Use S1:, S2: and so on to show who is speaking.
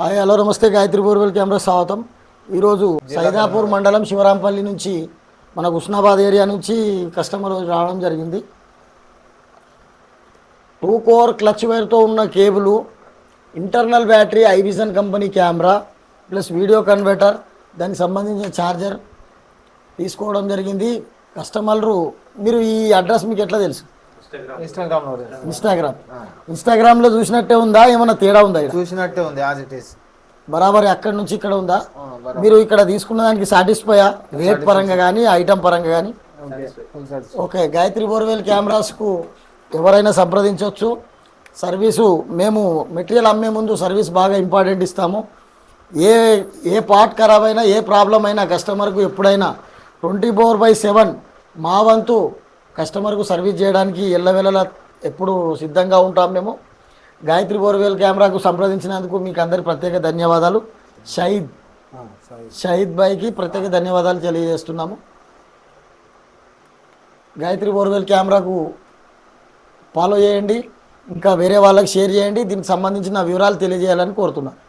S1: Hi hello నమస్తే Gayatri borewell camera స్వాగతం. ఈరోజు సైదాపూర్ మండలం శివరాంపల్లి నుంచి మనకు ఉస్నాబాద్ ఏరియా నుంచి కస్టమర్ రావడం జరిగింది. 2 కోర్ క్లచ్ వైర్తో ఉన్న cable, internal battery, iVision company camera plus video converter, దానికి సంబంధించిన ఛార్జర్ తీసుకోవడం జరిగింది. కస్టమర్లు మీరు ఈ అడ్రస్ మీకు ఎట్లా తెలుసు? ఇన్స్టాగ్రామ్లో చూసినట్టే ఉందా, ఏమన్నా తేడా ఉందా?
S2: చూసినట్టే ఉంది, యాజ్ ఇట్ ఈస్
S1: బరాబర్ అక్కడి నుంచి ఇక్కడ ఉందా? మీరు ఇక్కడ తీసుకున్న దానికి సాటిస్ఫైయా రేట్ పరంగా కానీ ఐటమ్ పరంగా కానీ? ఓకే, గాయత్రి బోర్వెల్ కెమెరాస్కు ఎవరైనా సంప్రదించవచ్చు. సర్వీసు మేము మెటీరియల్ అమ్మే ముందు సర్వీస్ బాగా ఇంపార్టెంట్ ఇస్తాము. ఏ పార్ట్ ఖరాబ్ అయినా, ఏ ప్రాబ్లం అయినా కస్టమర్కు ఎప్పుడైనా 24/7 మా వంతు కస్టమర్కు సర్వీస్ చేయడానికి ఎల్లవేళలా ఎప్పుడు సిద్ధంగా ఉంటాం మేము. గాయత్రి బోర్వెల్ కెమెరాకు సంప్రదించినందుకు మీకు అందరికి ప్రత్యేక ధన్యవాదాలు. షహీద్ భాయ్కి ప్రత్యేక ధన్యవాదాలు తెలియజేస్తున్నాము. గాయత్రి బోర్వెల్ కెమెరాకు ఫాలో చేయండి, ఇంకా వేరే వాళ్ళకి షేర్ చేయండి. దీనికి సంబంధించిన వివరాలు తెలియజేయాలని కోరుతున్నాను.